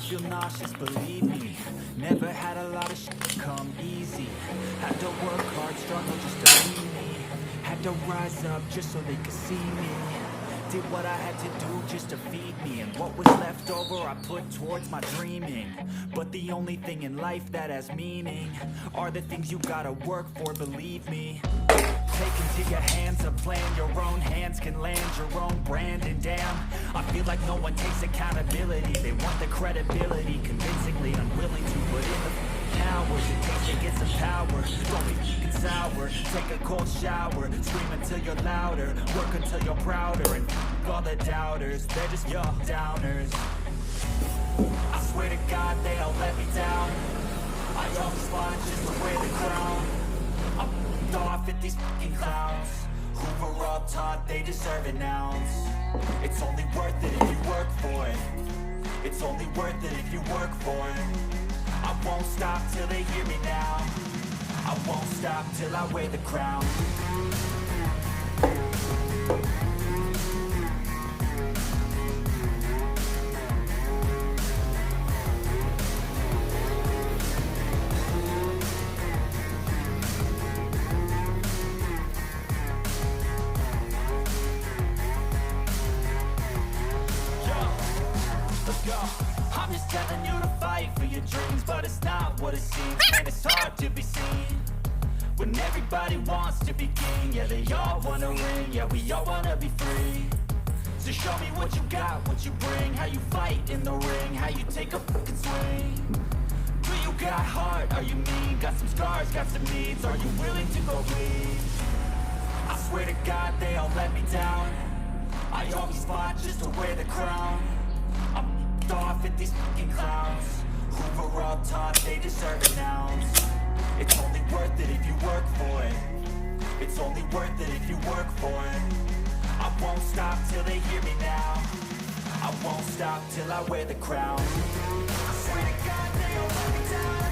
feel nauseous, believe me. Never had a lot of shit come easy. Had to work hard, struggle just to be me. Had to rise up just so they could see me. Did what I had to do just to feed me, and what was left over I put towards my dreaming. But the only thing in life that has meaning are the things you gotta work for, believe me. Take into your hands a plan, your own hands can land your own brand. And damn, I feel like no one takes accountability. They want the credibility, convincingly unwilling to put in the hours it takes to get some power. Don't be f***ing sour, take a cold shower. Scream until you're louder, work until you're prouder. And f*** all the doubters, they're just your downers. I swear to God they all let me down. I always fought just to wear the crown. I'm f***ed off at these f***ing clowns who were all taught they deserve an ounce. It's only worth it if you work for it. It's only worth it if you work for it. I won't stop till they hear me now. I won't stop till I wear the crown. I'm just telling you to fight for your dreams, but it's not what it seems. Man, it's hard to be seen when everybody wants to be king. Yeah, they all wanna ring, yeah, we all wanna be free. So show me what you got, what you bring, how you fight in the ring, how you take a fucking swing. Do you got heart, are you mean? Got some scars, got some needs, are you willing to go bleed? I swear to God they all let me down. I always fought just to wear the crown. I'm f***ed off at these fucking clowns who were all taught they deserve an ounce. It's only worth it if you work for it. It's only worth it if you work for it. I won't stop till they hear me now. I won't stop till I wear the crown. I swear to God they all let me down.